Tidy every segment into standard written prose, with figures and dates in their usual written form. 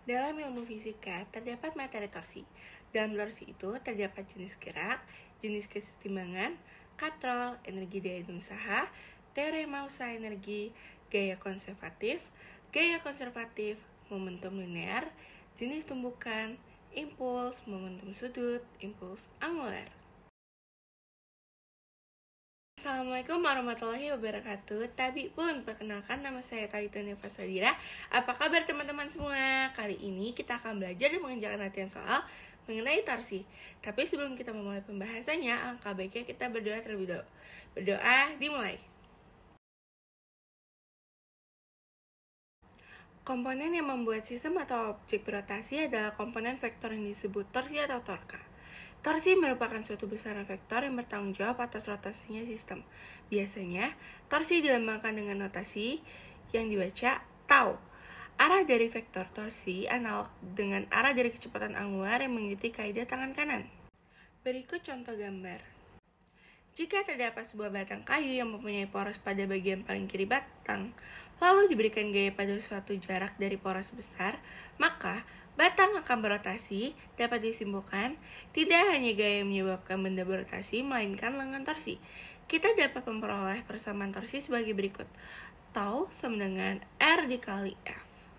Dalam ilmu fisika, terdapat materi torsi. Dalam torsi itu terdapat jenis gerak, jenis kesetimbangan, katrol, energi daya usaha, teori massa energi, gaya konservatif, momentum linear, jenis tumbukan, impuls, momentum sudut, impuls angular. Assalamualaikum warahmatullahi wabarakatuh. Tabi pun, perkenalkan nama saya Talita Neva Sadira. Apa kabar teman-teman semua? Kali ini kita akan belajar dan mengerjakan latihan soal mengenai torsi. Tapi sebelum kita memulai pembahasannya, alangkah baiknya kita berdoa terlebih dahulu. Berdoa dimulai. Komponen yang membuat sistem atau objek berotasi adalah komponen vektor yang disebut torsi atau torka. Torsi merupakan suatu besaran vektor yang bertanggung jawab atas rotasinya sistem. Biasanya, torsi dilambangkan dengan notasi yang dibaca tau. Arah dari vektor torsi analog dengan arah dari kecepatan angular yang mengikuti kaidah tangan kanan. Berikut contoh gambar. Jika terdapat sebuah batang kayu yang mempunyai poros pada bagian paling kiri batang, lalu diberikan gaya pada suatu jarak dari poros besar, maka batang akan berotasi. Dapat disimpulkan, tidak hanya gaya yang menyebabkan benda berotasi, melainkan lengan torsi. Kita dapat memperoleh persamaan torsi sebagai berikut. Tau sama dengan R dikali F.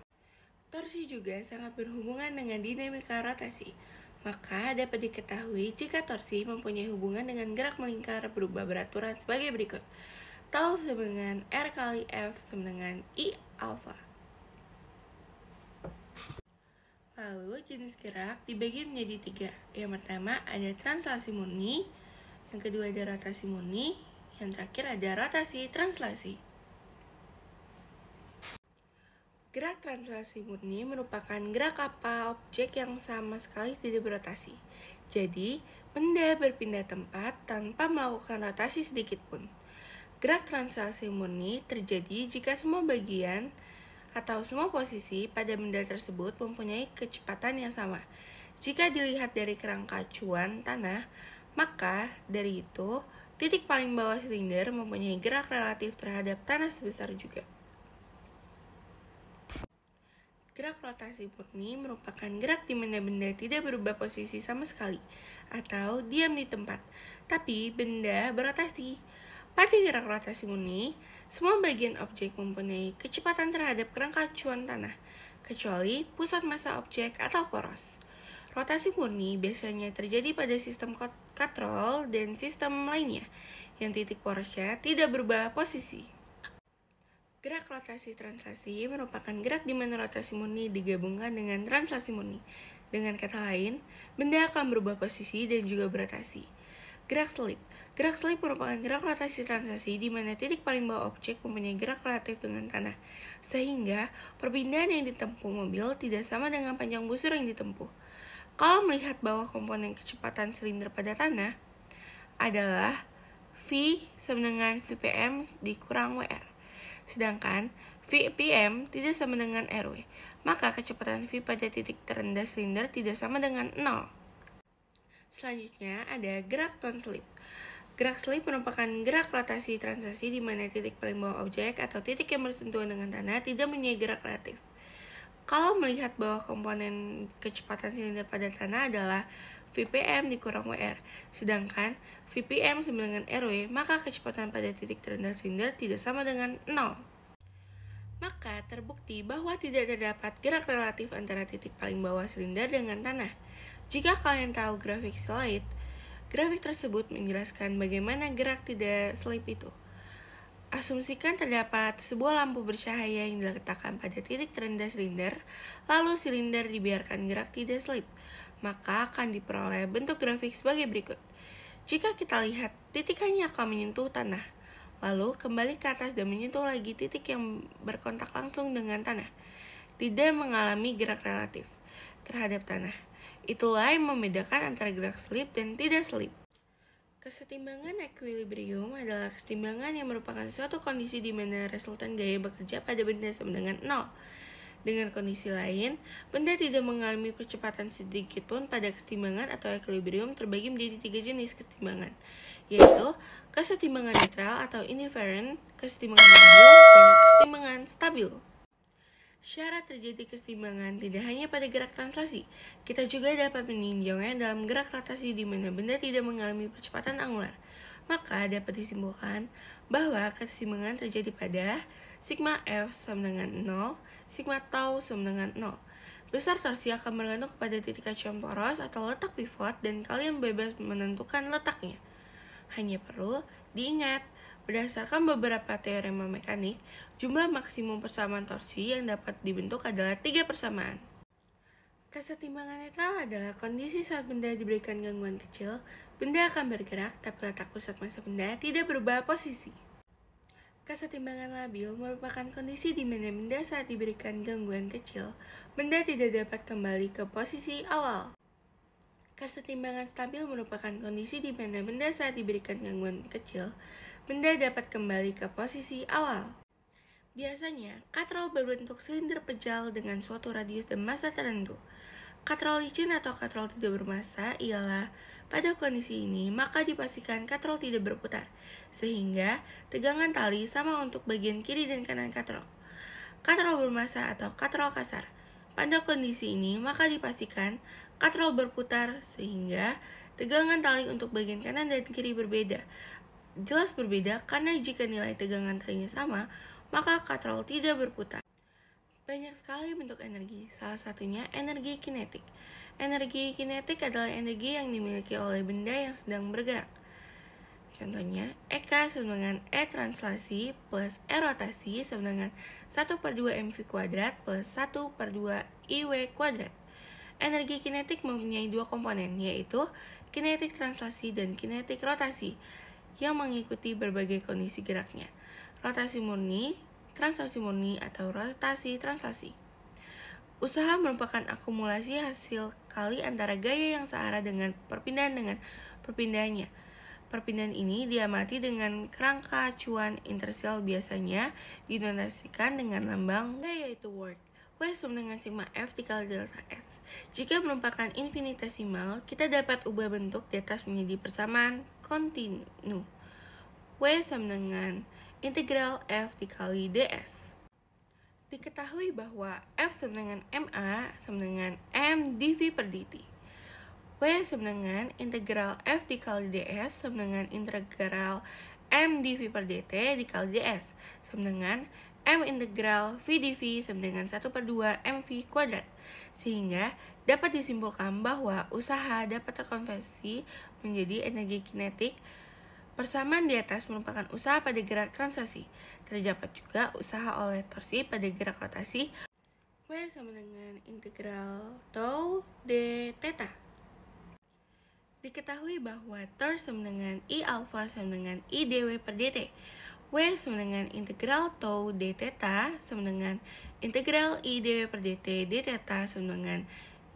Torsi juga sangat berhubungan dengan dinamika rotasi. Maka dapat diketahui jika torsi mempunyai hubungan dengan gerak melingkar berubah beraturan sebagai berikut. Tau sama dengan R kali F sama dengan I alfa. Lalu jenis gerak dibagi menjadi 3. Yang pertama ada translasi murni, yang kedua ada rotasi murni, yang terakhir ada rotasi translasi. Gerak translasi murni merupakan gerak apa objek yang sama sekali tidak berotasi. Jadi, benda berpindah tempat tanpa melakukan rotasi sedikit pun. Gerak translasi murni terjadi jika semua bagian atau semua posisi pada benda tersebut mempunyai kecepatan yang sama. Jika dilihat dari kerangka acuan tanah, maka dari itu, titik paling bawah silinder mempunyai gerak relatif terhadap tanah sebesar juga. Gerak rotasi murni merupakan gerak di mana benda tidak berubah posisi sama sekali atau diam di tempat, tapi benda berotasi. Pada gerak rotasi murni, semua bagian objek mempunyai kecepatan terhadap kerangka acuan tanah, kecuali pusat massa objek atau poros. Rotasi murni biasanya terjadi pada sistem katrol dan sistem lainnya, yang titik porosnya tidak berubah posisi. Gerak rotasi translasi merupakan gerak di mana rotasi murni digabungkan dengan translasi murni. Dengan kata lain, benda akan berubah posisi dan juga berotasi. Gerak selip. Gerak selip merupakan gerak rotasi translasi di mana titik paling bawah objek mempunyai gerak relatif dengan tanah, sehingga perpindahan yang ditempuh mobil tidak sama dengan panjang busur yang ditempuh. Kalau melihat bahwa komponen kecepatan silinder pada tanah adalah V sama dengan VPM dikurang WR. Sedangkan VPM tidak sama dengan RW, maka kecepatan V pada titik terendah silinder tidak sama dengan 0. Selanjutnya ada gerak non-slip. Gerak slip merupakan gerak rotasi translasi di mana titik paling bawah objek atau titik yang bersentuhan dengan tanah tidak mempunyai gerak relatif. Kalau melihat bahwa komponen kecepatan silinder pada tanah adalah VPM dikurang WR, sedangkan VPM sama dengan RW, maka kecepatan pada titik terendah silinder tidak sama dengan 0. Maka terbukti bahwa tidak terdapat gerak relatif antara titik paling bawah silinder dengan tanah. Jika kalian tahu grafik slide, grafik tersebut menjelaskan bagaimana gerak tidak selip itu. Asumsikan terdapat sebuah lampu bercahaya yang diletakkan pada titik terendah silinder, lalu silinder dibiarkan gerak tidak selip, maka akan diperoleh bentuk grafik sebagai berikut. Jika kita lihat, titik hanya akan menyentuh tanah, lalu kembali ke atas dan menyentuh lagi titik yang berkontak langsung dengan tanah, tidak mengalami gerak relatif terhadap tanah. Itulah yang membedakan antara gerak selip dan tidak selip. Kesetimbangan equilibrium adalah kesetimbangan yang merupakan suatu kondisi di mana resultan gaya bekerja pada benda sama dengan 0. Dengan kondisi lain, benda tidak mengalami percepatan sedikit pun pada kesetimbangan atau equilibrium terbagi menjadi 3 jenis kesetimbangan, yaitu kesetimbangan netral atau indifferent, kesetimbangan labil, dan kesetimbangan stabil. Syarat terjadi keseimbangan tidak hanya pada gerak translasi, kita juga dapat meninjaunya dalam gerak rotasi di mana benda tidak mengalami percepatan angular. Maka dapat disimpulkan bahwa keseimbangan terjadi pada sigma F sama dengan 0, sigma tau sama dengan 0. Besar torsi akan bergantung kepada titik acuan poros atau letak pivot dan kalian bebas menentukan letaknya. Hanya perlu diingat, berdasarkan beberapa teorema mekanik, jumlah maksimum persamaan torsi yang dapat dibentuk adalah 3 persamaan. Kesetimbangan netral adalah kondisi saat benda diberikan gangguan kecil, benda akan bergerak tapi letak pusat massa benda tidak berubah posisi. Kesetimbangan labil merupakan kondisi di mana benda saat diberikan gangguan kecil, benda tidak dapat kembali ke posisi awal. Kesetimbangan stabil merupakan kondisi di mana benda saat diberikan gangguan kecil, benda dapat kembali ke posisi awal. Biasanya, katrol berbentuk silinder pejal dengan suatu radius dan massa tertentu. Katrol licin atau katrol tidak bermassa ialah pada kondisi ini maka dipastikan katrol tidak berputar, sehingga tegangan tali sama untuk bagian kiri dan kanan katrol. Katrol bermassa atau katrol kasar. Pada kondisi ini maka dipastikan katrol berputar sehingga tegangan tali untuk bagian kanan dan kiri berbeda. Jelas berbeda karena jika nilai tegangan talinya sama, maka katrol tidak berputar. Banyak sekali bentuk energi, salah satunya energi kinetik. Energi kinetik adalah energi yang dimiliki oleh benda yang sedang bergerak. Contohnya, EK sama dengan E translasi plus E rotasi sama dengan 1/2 mv kuadrat plus 1/2 IW kuadrat. Energi kinetik mempunyai dua komponen, yaitu kinetik translasi dan kinetik rotasi, yang mengikuti berbagai kondisi geraknya. Rotasi murni, translasi murni, atau rotasi translasi. Usaha merupakan akumulasi hasil kali antara gaya yang searah dengan perpindahannya. Perpindahan ini diamati dengan kerangka acuan intersel biasanya dinotasikan dengan lambang V yaitu work. W sama dengan sigma F dikali delta S. Jika merupakan infinitesimal, kita dapat ubah bentuk di atas menjadi persamaan kontinu. W sama dengan integral F dikali ds. Diketahui bahwa F sama dengan MA sama dengan M dV per dt. W sama dengan integral F dikali ds sama dengan integral M dV per dt dikali ds sama dengan M integral V dV sama dengan 1/2 mv kuadrat. Sehingga dapat disimpulkan bahwa usaha dapat terkonversi menjadi energi kinetik. Persamaan di atas merupakan usaha pada gerak translasi. Terdapat juga usaha oleh torsi pada gerak rotasi. W sama dengan integral tau d theta. Diketahui bahwa tor sama dengan I alpha sama dengan I dw per dt. W sama dengan integral tau d theta sama dengan integral I dw per dt d theta sama dengan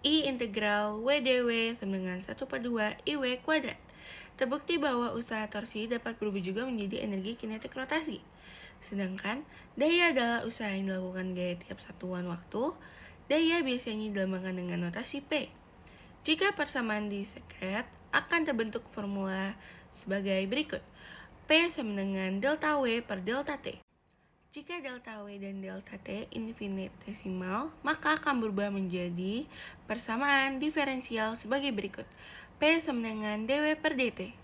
I integral W dw sama dengan 1/2 IW kuadrat. Terbukti bahwa usaha torsi dapat berubah juga menjadi energi kinetik rotasi. Sedangkan daya adalah usaha yang dilakukan gaya tiap satuan waktu. Daya biasanya dilambangkan dengan notasi P. Jika persamaan disekret, akan terbentuk formula sebagai berikut. P sama dengan delta W per delta T. Jika delta W dan delta T infinitesimal, maka akan berubah menjadi persamaan diferensial sebagai berikut. P sama dengan dW per dt.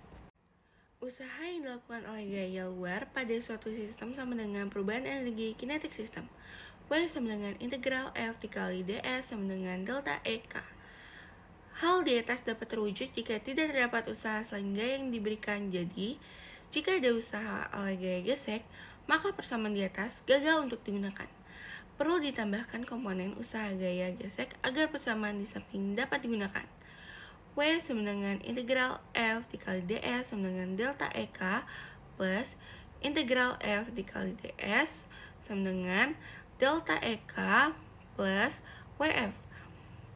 Usaha yang dilakukan oleh gaya luar pada suatu sistem sama dengan perubahan energi kinetik sistem. W sama dengan integral F dikali ds sama dengan delta EK. Hal di atas dapat terwujud jika tidak terdapat usaha selain gaya yang diberikan. Jadi, jika ada usaha oleh gaya gesek, maka persamaan di atas gagal untuk digunakan. Perlu ditambahkan komponen usaha gaya gesek agar persamaan di samping dapat digunakan. W sama dengan integral F dikali ds sama dengan delta EK plus integral F dikali ds sama dengan delta EK plus WF,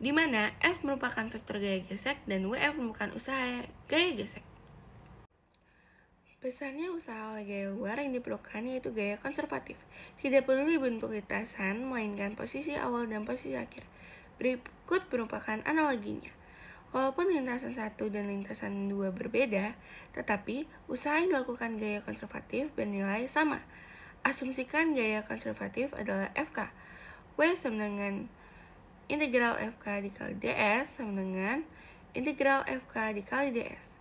di mana F merupakan vektor gaya gesek dan WF merupakan usaha gaya gesek. Besarnya usaha oleh gaya luar yang diperlukan yaitu gaya konservatif. Tidak peduli bentuk lintasan, melainkan posisi awal dan posisi akhir. Berikut merupakan analoginya. Walaupun lintasan 1 dan lintasan 2 berbeda, tetapi usaha yang dilakukan gaya konservatif bernilai sama. Asumsikan gaya konservatif adalah FK. W W sama dengan integral FK dikali ds sama dengan integral FK dikali ds.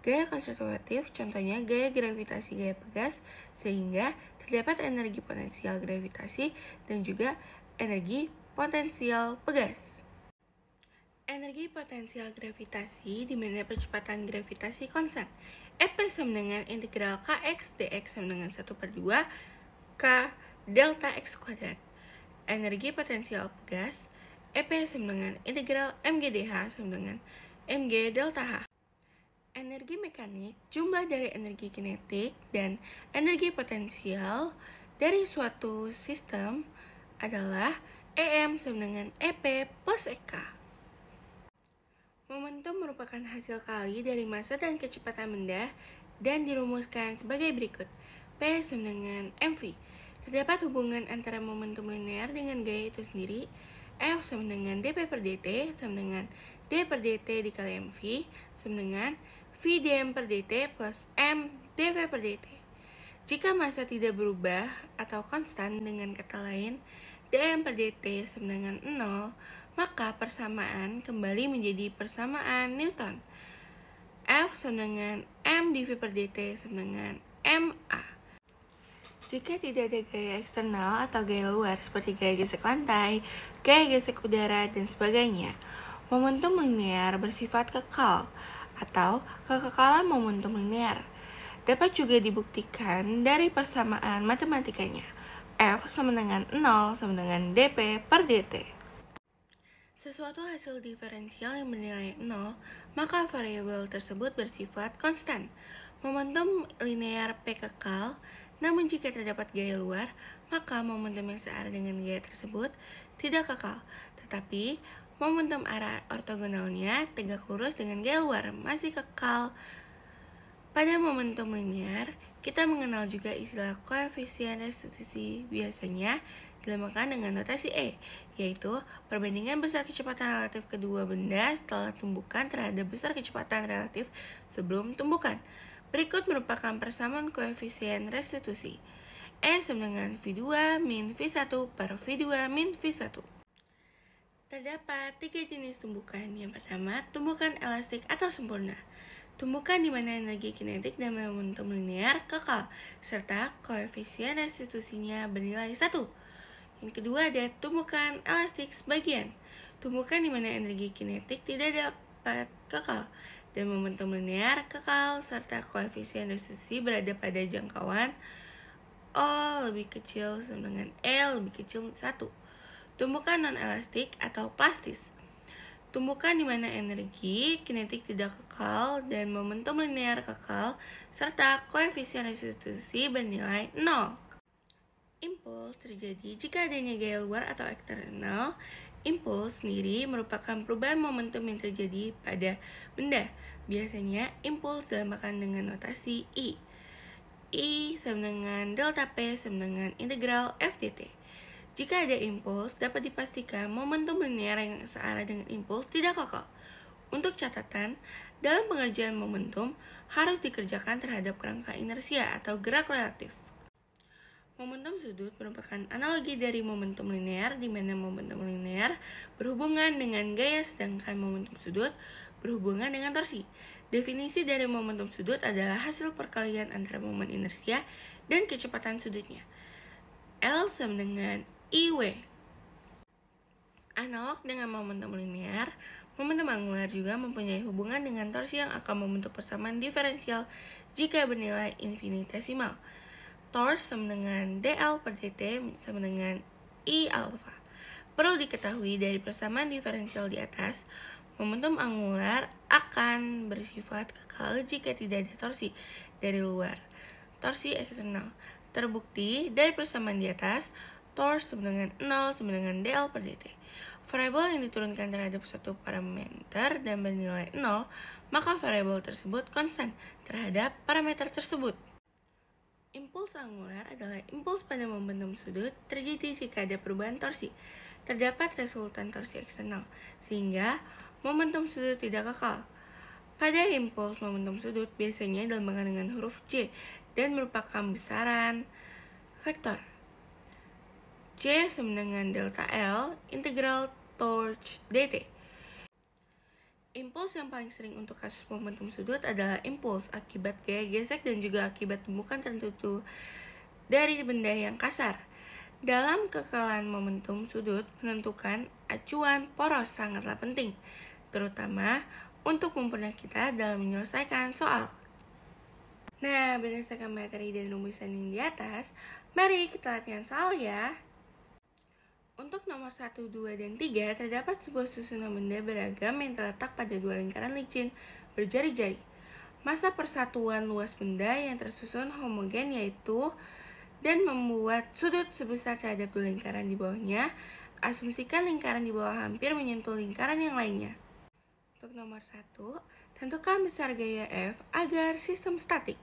Gaya konservatif contohnya gaya gravitasi gaya pegas, sehingga terdapat energi potensial gravitasi dan juga energi potensial pegas. Energi potensial gravitasi di mana percepatan gravitasi konstan. EP sama dengan integral Kx dx sama dengan 1/2 K delta X kuadrat. Energi potensial pegas EP sama dengan integral mgdh sama dengan mg delta H. Energi mekanik, jumlah dari energi kinetik dan energi potensial dari suatu sistem adalah EM sama dengan EP plus EK. Momentum merupakan hasil kali dari massa dan kecepatan benda dan dirumuskan sebagai berikut. P sama dengan mv. Terdapat hubungan antara momentum linear dengan gaya itu sendiri. F sama dengan dp per dt sama dengan d per dt dikali mv sama dengan v dm per dt plus m dv per dt. Jika massa tidak berubah atau konstan, dengan kata lain dm per dt sama dengan 0, maka persamaan kembali menjadi persamaan Newton. F sama dengan m dv per dt sama dengan ma. Jika tidak ada gaya eksternal atau gaya luar seperti gaya gesek lantai, gaya gesek udara, dan sebagainya, momentum linear bersifat kekal atau kekekalan momentum linear. Dapat juga dibuktikan dari persamaan matematikanya. F sama dengan 0 sama dengan dp per dt. Sesuatu hasil diferensial yang bernilai 0, maka variabel tersebut bersifat konstan. Momentum linear P kekal, namun jika terdapat gaya luar, maka momentum yang searah dengan gaya tersebut tidak kekal, tetapi momentum arah ortogonalnya tegak lurus dengan gaya luar masih kekal. Pada momentum linear, kita mengenal juga istilah koefisien restitusi, biasanya dilambangkan dengan notasi E, yaitu perbandingan besar kecepatan relatif kedua benda setelah tumbukan terhadap besar kecepatan relatif sebelum tumbukan. Berikut merupakan persamaan koefisien restitusi. E sama dengan V2 min V1 per V2 min V1. Terdapat 3 jenis tumbukan. Yang pertama, tumbukan elastik atau sempurna. Tumbukan di mana energi kinetik dan momentum linear kekal, serta koefisien restitusinya bernilai 1. Yang kedua ada tumbukan elastik sebagian. Tumbukan di mana energi kinetik tidak dapat kekal dan momentum linear kekal, serta koefisien restitusi berada pada jangkauan O lebih kecil sama dengan E lebih kecil 1. Tumbukan non-elastik atau plastis. Tumbukan di mana energi kinetik tidak kekal dan momentum linear kekal, serta koefisien restitusi bernilai 0. Impuls terjadi jika adanya gaya luar atau eksternal. Impuls sendiri merupakan perubahan momentum yang terjadi pada benda. Biasanya impuls dilambangkan dengan notasi I. I sama dengan delta P sama dengan integral F dt. Jika ada impuls, dapat dipastikan momentum linear yang searah dengan impuls tidak kekal. Untuk catatan, dalam pengerjaan momentum harus dikerjakan terhadap kerangka inersia atau gerak relatif. Momentum sudut merupakan analogi dari momentum linear, di mana momentum linear berhubungan dengan gaya sedangkan momentum sudut berhubungan dengan torsi. Definisi dari momentum sudut adalah hasil perkalian antara momen inersia dan kecepatan sudutnya. L sama dengan IW. Analog dengan momentum linear, momentum angular juga mempunyai hubungan dengan torsi yang akan membentuk persamaan diferensial jika bernilai infinitesimal. Torsi sama dengan dl per dt sama dengan I alpha. Perlu diketahui dari persamaan diferensial di atas, momentum angular akan bersifat kekal jika tidak ada torsi dari luar. Torsi eksternal terbukti dari persamaan di atas, torsi sama dengan 0 sama dengan dl per dt. Variabel yang diturunkan terhadap suatu parameter dan bernilai 0, maka variabel tersebut konstan terhadap parameter tersebut. Impuls angular adalah impuls pada momentum sudut terjadi jika ada perubahan torsi. Terdapat resultan torsi eksternal, sehingga momentum sudut tidak kekal. Pada impuls momentum sudut biasanya dilambangkan dengan huruf J dan merupakan besaran vektor. C sama dengan delta L integral torch dt. Impuls yang paling sering untuk kasus momentum sudut adalah impuls akibat gaya gesek dan juga akibat tumbukan tertentu dari benda yang kasar. Dalam kekalahan momentum sudut, menentukan acuan poros sangatlah penting, terutama untuk mempermudah kita dalam menyelesaikan soal. Nah, berdasarkan materi dan rumusan yang di atas, mari kita latihan soal ya. Untuk nomor 1, 2, dan 3, terdapat sebuah susunan benda beragam yang terletak pada dua lingkaran licin berjari-jari. Massa persatuan luas benda yang tersusun homogen yaitu dan membuat sudut sebesar terhadap dua lingkaran di bawahnya. Asumsikan lingkaran di bawah hampir menyentuh lingkaran yang lainnya. Untuk nomor 1, tentukan besar gaya F agar sistem statik.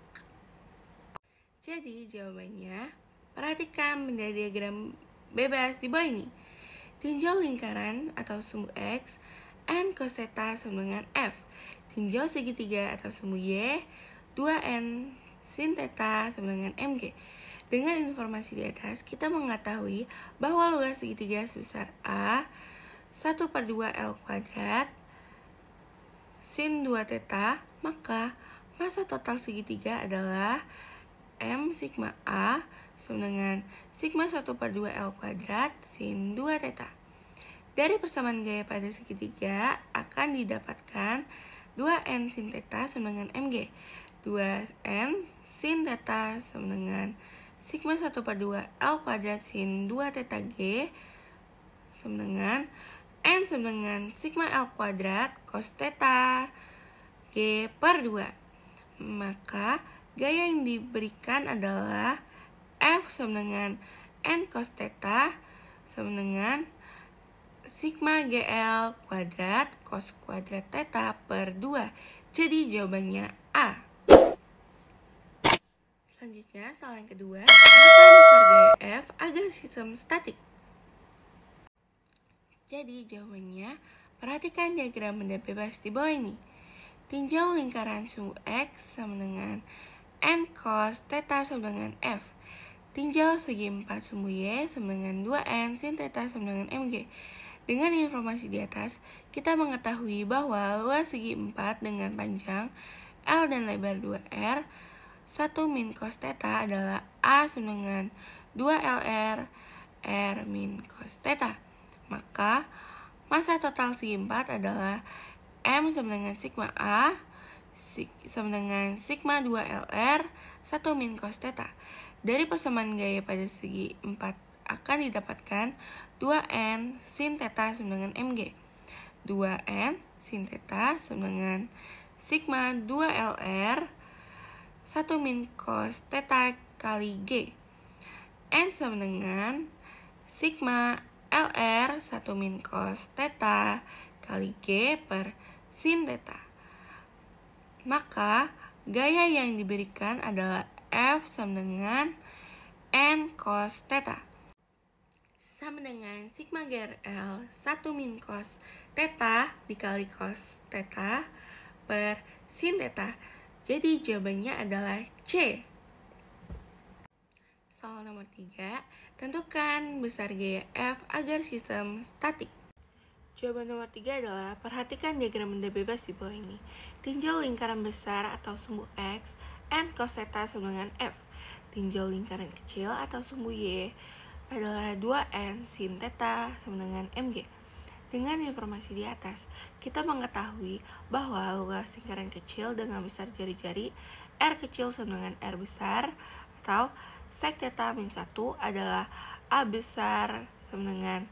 Jadi jawabannya, perhatikan benda diagram bebas di bawah ini. Tinjau lingkaran atau sumbu X, N cos theta sama dengan F. Tinjau segitiga atau sumbu Y, 2N sin theta sama dengan MG. Dengan informasi di atas, kita mengetahui bahwa luas segitiga sebesar A 1/2 L kuadrat sin 2 theta, maka massa total segitiga adalah M sigma A sama dengan sigma 1/2 L kuadrat sin 2 theta. Dari persamaan gaya pada segitiga akan didapatkan 2N sin theta sama dengan MG. 2N sin theta sama dengan sigma 1/2 L kuadrat sin 2 theta G sama dengan N sama dengan sigma L kuadrat cos theta G per 2. Maka gaya yang diberikan adalah F sama dengan N cos theta sama dengan sigma GL kuadrat cos kuadrat theta per 2. Jadi jawabannya A. Selanjutnya, soal yang kedua, tentukan besar gaya F agar sistem statik. Jadi jawabannya, perhatikan diagram benda bebas di bawah ini. Tinjau lingkaran sumbu X sama dengan N cos theta sama dengan F. Tinjau segi 4 sumbu Y sama dengan 2N sin theta sama dengan MG. Dengan informasi di atas, kita mengetahui bahwa luas segi 4 dengan panjang L dan lebar 2R 1 min cos theta adalah A sama dengan 2LR R min cos theta. Maka massa total segi 4 adalah M sama dengan sigma A sama dengan sigma 2LR 1 min cos theta. Dari persamaan gaya pada segi 4 akan didapatkan 2N sin theta sama dengan MG. 2N sin theta sama dengan sigma 2LR 1 min cos theta kali G. N sama dengan sigma LR 1 min cos theta kali G per sin theta. Maka gaya yang diberikan adalah F sama dengan N cos theta sama dengan sigma GRL 1 min cos theta dikali cos theta per sin theta. Jadi jawabannya adalah C. Soal nomor 3, tentukan besar gaya F agar sistem statik. Jawaban nomor 3 adalah perhatikan diagram benda bebas di bawah ini. Tinjau lingkaran besar atau sumbu X, N cos theta sama dengan F. Tinjau lingkaran kecil atau sumbu Y adalah 2N sin theta sama dengan MG. Dengan informasi di atas, kita mengetahui bahwa luas lingkaran kecil dengan besar jari-jari R kecil sama dengan R besar atau sec theta min 1 adalah A besar sama dengan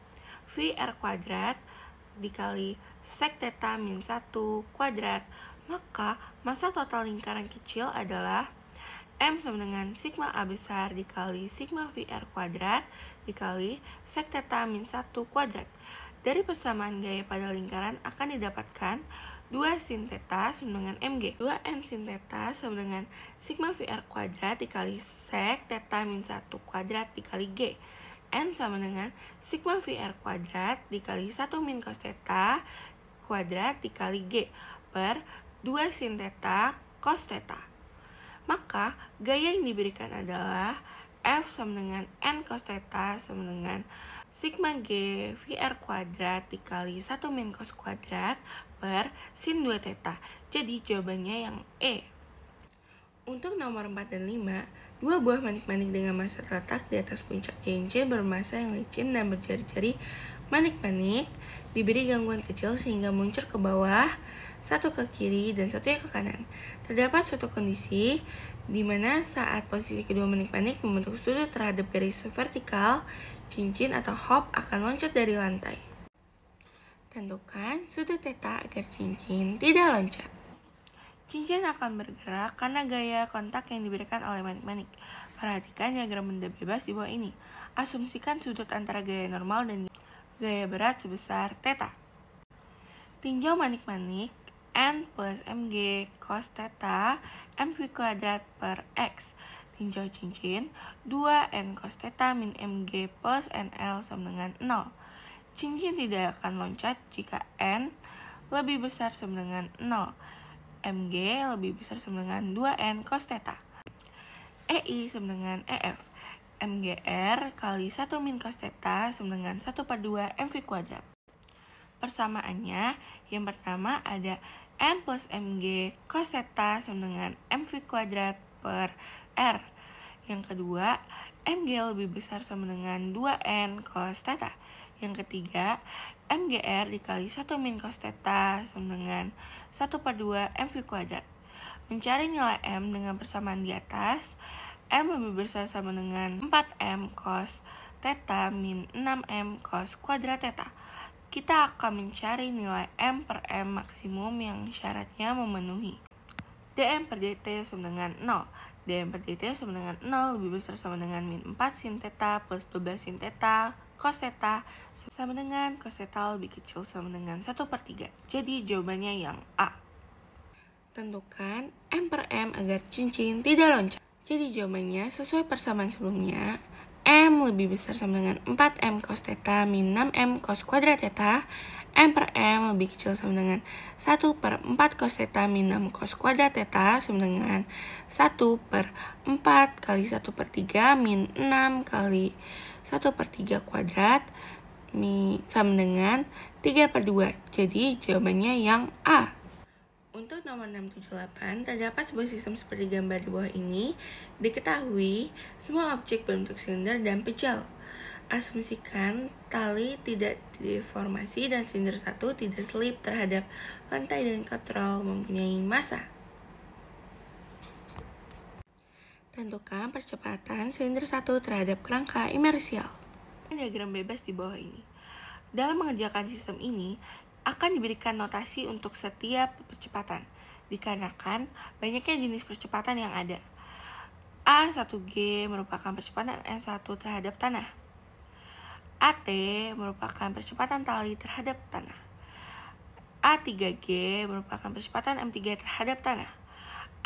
VR kuadrat dikali sec theta min 1 kuadrat. Maka massa total lingkaran kecil adalah M sama dengan sigma A besar dikali sigma VR kuadrat dikali sec theta min 1 kuadrat. Dari persamaan gaya pada lingkaran akan didapatkan 2 sin theta sama dengan MG. 2N sin theta sama dengan sigma VR kuadrat dikali sec theta min 1 kuadrat dikali G. N sama dengan sigma VR kuadrat dikali 1 min cos theta kuadrat dikali G per 2 sin theta cos theta. Maka gaya yang diberikan adalah F sama dengan N cos theta sama dengan sigma G VR kuadrat dikali 1 min cos kuadrat per sin 2 theta. Jadi jawabannya yang E. Untuk nomor 4 dan 5, dua buah manik-manik dengan massa terletak di atas puncak cincin bermassa yang licin dan berjari-jari. Manik-manik diberi gangguan kecil sehingga muncul ke bawah, satu ke kiri dan satunya ke kanan. Terdapat suatu kondisi di mana saat posisi kedua manik-manik membentuk sudut terhadap garis vertikal, cincin atau hop akan loncat dari lantai. Tentukan sudut theta agar cincin tidak loncat. Cincin akan bergerak karena gaya kontak yang diberikan oleh manik-manik. Perhatikan diagram benda bebas di bawah ini. Asumsikan sudut antara gaya normal dan gaya berat sebesar theta. Tinjau manik-manik N plus mg cos theta mv kuadrat per x. Tinjau cincin 2n cos theta min mg plus nl sama dengan 0. Cincin tidak akan loncat jika n lebih besar sama dengan 0. mg lebih besar sama dengan 2n cos theta. EI sama dengan EF. mgr kali 1 min cos theta sama dengan 1 per 2 mv kuadrat. Persamaannya, yang pertama ada M plus mg cos theta sama dengan mv kuadrat per r. Yang kedua, mg lebih besar sama dengan 2n cos theta. Yang ketiga, mgr dikali 1 min cos theta sama dengan 1 per 2 mv kuadrat. Mencari nilai m dengan persamaan di atas, m lebih besar sama dengan 4m cos theta min 6m cos kuadrat theta. Kita akan mencari nilai M per M maksimum yang syaratnya memenuhi. dm per dt sama dengan 0. dm per dt sama dengan 0 lebih besar sama dengan min 4 sin theta plus 12 sin theta cos theta sama dengan cos theta lebih kecil sama dengan 1 per 3. Jadi jawabannya yang A. Tentukan M per M agar cincin tidak loncat. Jadi jawabannya sesuai persamaan sebelumnya. M lebih besar sama dengan 4M cos theta min 6M cos kuadrat theta. M per M lebih kecil sama dengan 1 per 4 cos theta min 6 cos kuadrat theta sama dengan 1 per 4 kali 1 per 3 min 6 kali 1 per 3 kuadrat sama dengan 3 per 2. Jadi jawabannya yang A. Untuk nomor 678, terdapat sebuah sistem seperti gambar di bawah ini. Diketahui, semua objek berbentuk silinder dan pejal. Asumsikan tali tidak deformasi dan silinder satu tidak selip terhadap lantai dan kontrol mempunyai massa. Tentukan percepatan silinder satu terhadap kerangka inersial. Diagram bebas di bawah ini. Dalam mengerjakan sistem ini, akan diberikan notasi untuk setiap percepatan, dikarenakan banyaknya jenis percepatan yang ada. A1G merupakan percepatan S1 terhadap tanah. AT merupakan percepatan tali terhadap tanah. A3G merupakan percepatan M3 terhadap tanah.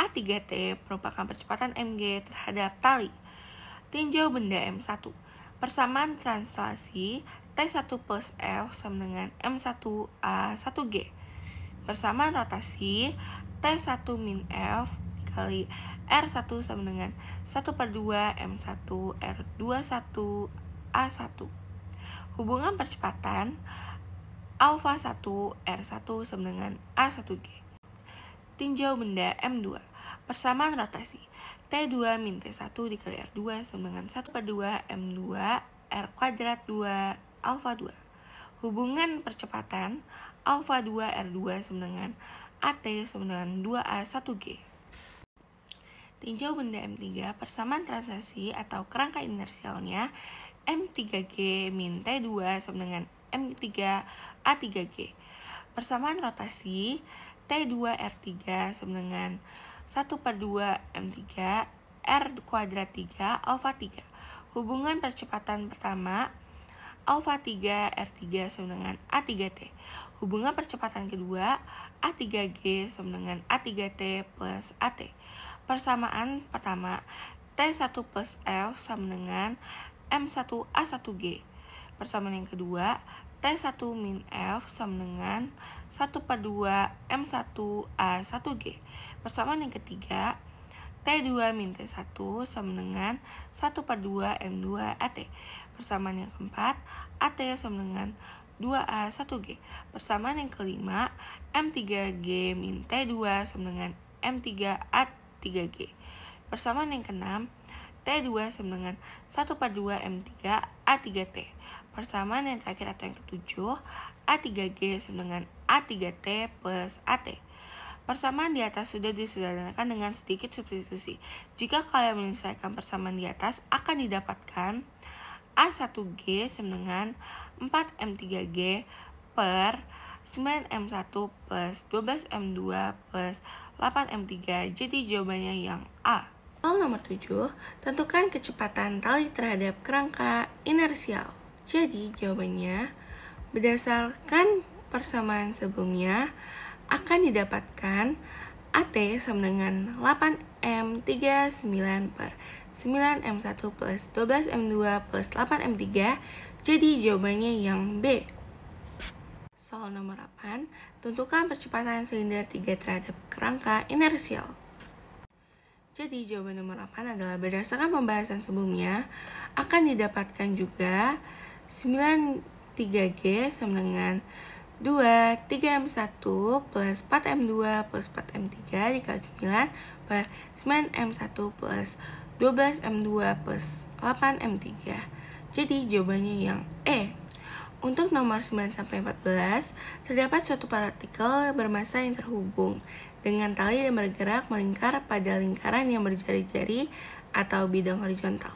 A3T merupakan percepatan MG terhadap tali. Tinjau benda M1. Persamaan translasi T1 plus F sama dengan M1A1G. Persamaan rotasi T1 min F dikali R1 sama dengan 1 per 2 M1 R21 A1. Hubungan percepatan alfa 1 R1 sama dengan A1G. Tinjau benda M2. Persamaan rotasi T2 min T1 dikali R2 sama dengan 1 per 2 M2 R kuadrat 2 alfa 2. Hubungan percepatan alfa 2 R2 sama dengan AT sama dengan 2A1G. Tinjau benda M3, persamaan translasi atau kerangka inersialnya M3G min T2 sama dengan M3 A3G. Persamaan rotasi T2 R3 sama dengan 1 per 2 M3 R kuadrat 3 alfa 3. Hubungan percepatan pertama alfa 3 R3 sama dengan A3T. Hubungan percepatan kedua A3G sama dengan A3T plus AT. Persamaan pertama T1 plus F sama dengan M1A1G. Persamaan yang kedua T1 min F sama dengan 1 per 2 M1A1G. Persamaan yang ketiga T2 min T1 sama dengan 1/2 M2 AT. Persamaan yang keempat, AT sama dengan 2A1G. Persamaan yang kelima, M3G min T2 sama dengan M3A3G. Persamaan yang keenam, T2 sama dengan 1/2 M3A3T. Persamaan yang terakhir atau yang ketujuh, A3G sama dengan A3T plus AT. Persamaan di atas sudah disederhanakan dengan sedikit substitusi. Jika kalian menyelesaikan persamaan di atas, akan didapatkan A1G sama dengan 4M3G per 9M1 plus 12M2 plus 8M3. Jadi jawabannya yang A. Soal nomor 7, tentukan kecepatan tali terhadap kerangka inersial. Jadi jawabannya berdasarkan persamaan sebelumnya akan didapatkan AT sama dengan 8M39 per 9M1 plus 12M2 plus 8M3. Jadi jawabannya yang B. Soal nomor 8, tentukan percepatan silinder 3 terhadap kerangka inersial. Jadi jawaban nomor 8 adalah berdasarkan pembahasan sebelumnya akan didapatkan juga 93G sama dengan 2 3M1 plus 4M2 plus 4M3 dikali 9 per 9M1 plus 12M2 plus 8M3. Jadi jawabannya yang E. Untuk nomor 9-14, terdapat suatu partikel bermassa yang terhubung dengan tali dan bergerak melingkar pada lingkaran yang berjari-jari atau bidang horizontal.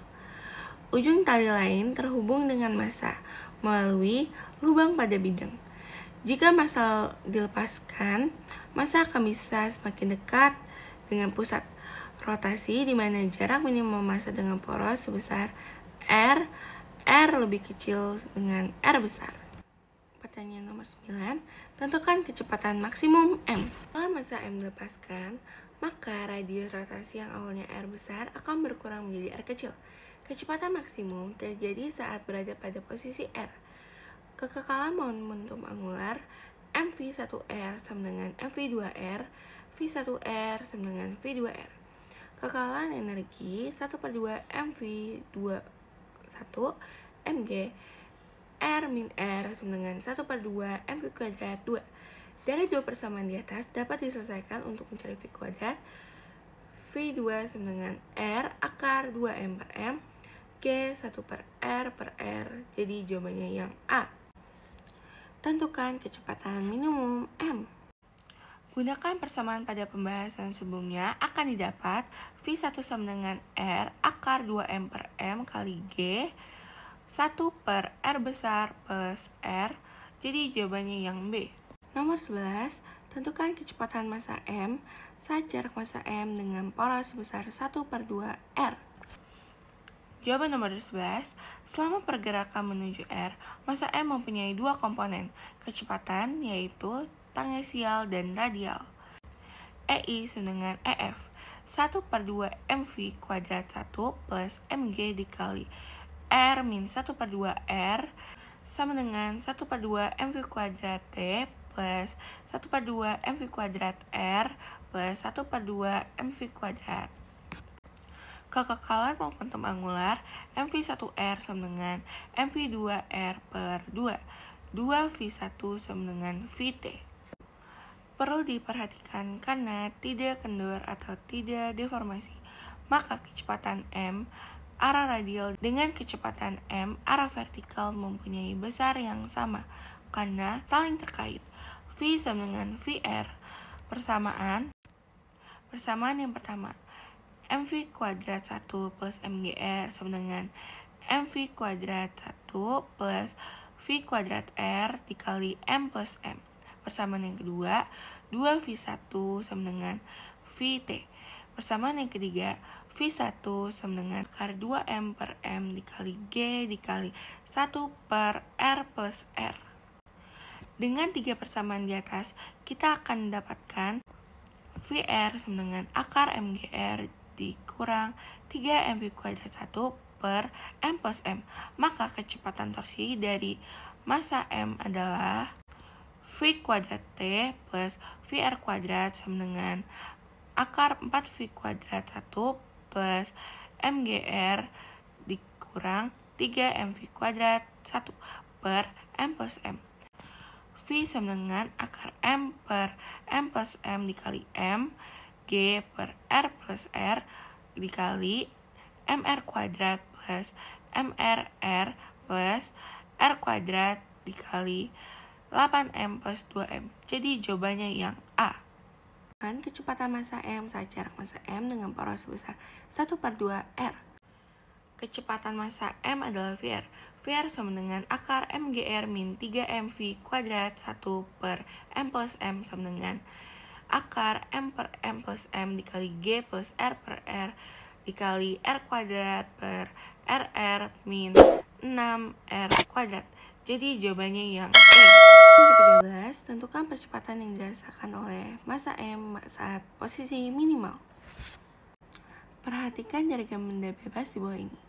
Ujung tali lain terhubung dengan massa melalui lubang pada bidang. Jika massa dilepaskan, massa akan bisa semakin dekat dengan pusat rotasi di mana jarak minimum massa dengan poros sebesar R lebih kecil dengan R besar. Pertanyaan nomor 9, tentukan kecepatan maksimum M. Setelah massa M dilepaskan, maka radius rotasi yang awalnya R besar akan berkurang menjadi R kecil. Kecepatan maksimum terjadi saat berada pada posisi R. Kekekalan momentum angular mv1r sama dengan mv2r, v1r sama dengan v2r. Kekekalan energi 1/2 mv21 mg r min r sama dengan 1/2 mv kuadrat 2. Dari dua persamaan di atas dapat diselesaikan untuk mencari v kuadrat. V2 sama dengan r akar 2m per m, g 1 per r. Jadi jawabannya yang A. Tentukan kecepatan minimum M. Gunakan persamaan pada pembahasan sebelumnya akan didapat V1 sama dengan R akar 2M per M kali G 1 per R besar plus R. Jadi jawabannya yang B. Nomor 11, tentukan kecepatan massa M saat jarak massa M dengan poros sebesar 1/2 R. Jawaban nomor 11, selama pergerakan menuju R, massa M mempunyai dua komponen, kecepatan yaitu tanggensial dan radial. EI sama dengan EF, 1/2 mv kuadrat 1 plus mg dikali R min 1/2 R sama dengan 1/2 mv kuadrat T plus 1/2 mv kuadrat R plus 1/2 mv kuadrat. Kekekalan momentum angular mv1r sama dengan mv2r per 2. 2v1 sama dengan vt. Perlu diperhatikan karena tidak kendor atau tidak deformasi, maka kecepatan m arah radial dengan kecepatan m arah vertikal mempunyai besar yang sama karena saling terkait. V sama dengan vr. Persamaan yang pertama, mv kuadrat 1 plus mgr sama dengan mv kuadrat 1 plus v kuadrat r dikali m plus m. Persamaan yang kedua, 2v1 sama dengan vt. Persamaan yang ketiga, v1 sama dengan akar 2m per m dikali g dikali 1 per r plus r. Dengan tiga persamaan di atas, kita akan mendapatkan vr sama dengan akar mgr dikurang 3 mv kuadrat 1 per m plus m. Maka kecepatan torsi dari massa m adalah v kuadrat t plus vr kuadrat sama dengan akar 4V kuadrat 1 plus MGR dikurang 3MV kuadrat 1 per M plus M. V sama dengan akar M per M plus M dikali M, G per R plus R dikali MR kuadrat plus MRR plus R kuadrat dikali 8M plus 2M. Jadi jawabannya yang A. Kecepatan massa M saat jarak massa M dengan poros sebesar 1/2 R. Kecepatan massa M adalah VR. VR sama dengan akar MGR min 3MV kuadrat 1 per M plus M sama dengan akar M per M plus M dikali G plus R per R dikali R kuadrat per RR min 6R kuadrat. Jadi jawabannya yang E. Nomor 13, tentukan percepatan yang dirasakan oleh massa M saat posisi minimal. Perhatikan diagram benda bebas di bawah ini.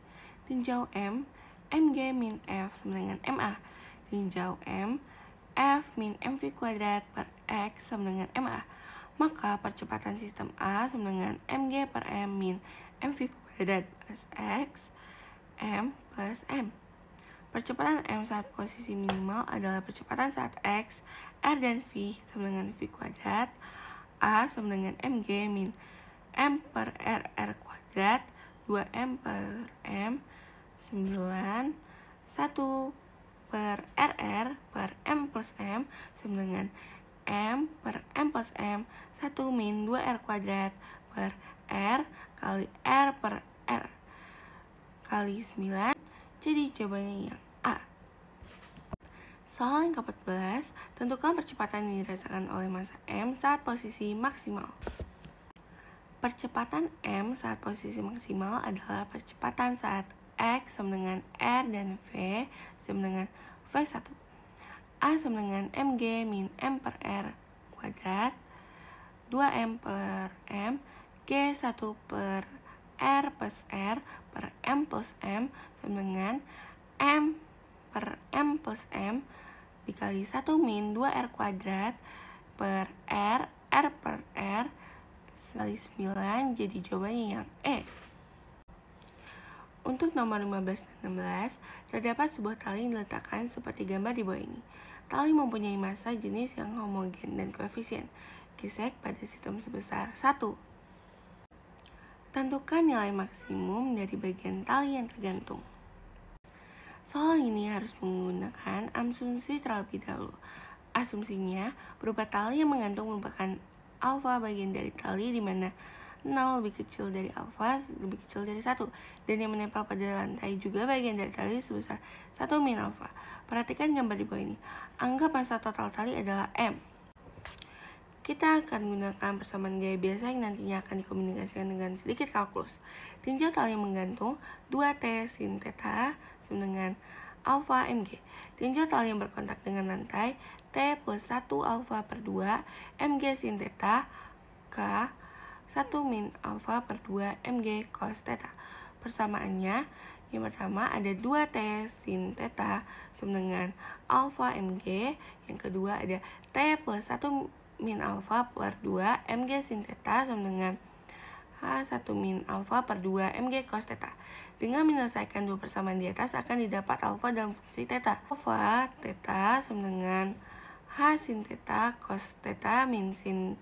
Tinjau M, Mg min F sama dengan Ma. Tinjau M, F min Mv kuadrat per X sama dengan Ma. Maka percepatan sistem A sama dengan Mg per M min Mv kuadrat plus X, M plus M. Percepatan M saat posisi minimal adalah percepatan saat X, R dan V sama dengan V kuadrat, A sama dengan Mg min M per RR kuadrat, 2M per M, 9, 1 per RR per M plus M sama dengan M per M plus M, 1 min 2R kuadrat per R kali R per R kali 9. Jadi jawabannya yang A. Soal yang ke-14, tentukan percepatan yang dirasakan oleh massa M saat posisi maksimal. Percepatan M saat posisi maksimal adalah percepatan saat X sama dengan R dan V sama dengan V1. A sama dengan Mg min M per R kuadrat, 2M per M, G1 per R plus R per M plus M sama dengan M per M plus M dikali 1 min 2R kuadrat per R per R kali 9. Jadi jawabannya yang E. Untuk nomor 15 dan 16, terdapat sebuah tali yang diletakkan seperti gambar di bawah ini. Tali mempunyai massa jenis yang homogen dan koefisien Giesecke pada sistem sebesar 1. Tentukan nilai maksimum dari bagian tali yang tergantung. Soal ini harus menggunakan asumsi terlebih dahulu. Asumsinya berupa tali yang menggantung merupakan alfa bagian dari tali di mana 0 lebih kecil dari alfa lebih kecil dari 1 dan yang menempel pada lantai juga bagian dari tali sebesar 1 min alfa. Perhatikan gambar di bawah ini. Anggap massa total tali adalah M. Kita akan gunakan persamaan gaya biasa yang nantinya akan dikomunikasikan dengan sedikit kalkulus. Tinjau tali yang menggantung 2T sin theta sama dengan alfa Mg. Tinjau tali yang berkontak dengan lantai T plus 1 alfa per 2 Mg sin theta K 1 min alfa per 2 Mg cos theta. Persamaannya yang pertama ada 2T sin theta sama dengan alfa Mg. Yang kedua ada T plus 1 min alfa per 2 Mg sin theta sama dengan H1 min alfa per 2 Mg cos theta. Dengan menyelesaikan dua persamaan di atas akan didapat alfa dalam fungsi theta. Alfa theta sama dengan H sin theta cos theta min sin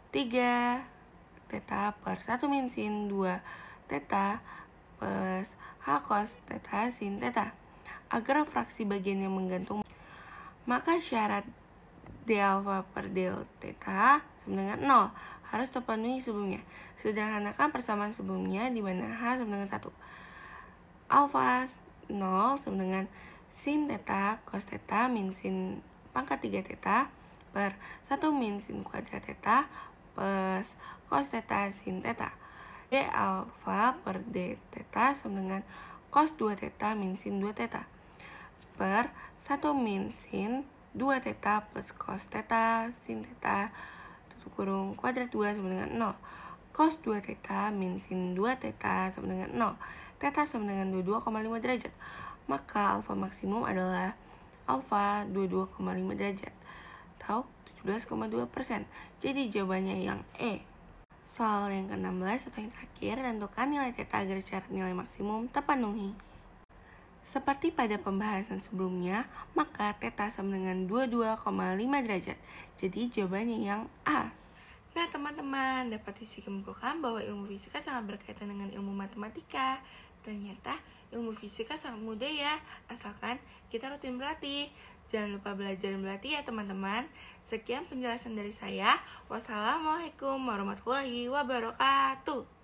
3 theta per 1 min sin 2 theta plus H cos theta sin theta. Agar fraksi bagian yang menggantung, maka syarat d alfa per del theta sama dengan 0 harus terpenuhi sebelumnya. Sederhanakan persamaan sebelumnya di mana H sama dengan 1. Alfa 0 sama dengan sin theta cos theta min sin pangkat 3 theta per 1 min sin kuadrat theta plus cos theta sin theta. D alfa per d theta sama dengan cos 2 theta min sin 2 theta per 1 min sin 2 theta plus cos theta sin theta tutup kurung kuadrat 2 sama dengan 0. Cos 2 theta min sin 2 theta sama dengan 0. Theta sama dengan 22,5 derajat. Maka alfa maksimum adalah alfa 22,5 derajat atau 17,2%. Jadi jawabannya yang E. Soal yang ke-16 atau yang terakhir, tentukan nilai theta agar syarat nilai maksimum terpenuhi. Seperti pada pembahasan sebelumnya, maka theta sama dengan 22,5 derajat. Jadi jawabannya yang A. Nah teman-teman, dapat disimpulkan bahwa ilmu fisika sangat berkaitan dengan ilmu matematika. Ternyata ilmu fisika sangat mudah ya, asalkan kita rutin berlatih. Jangan lupa belajar dan berlatih ya teman-teman. Sekian penjelasan dari saya. Wassalamualaikum warahmatullahi wabarakatuh.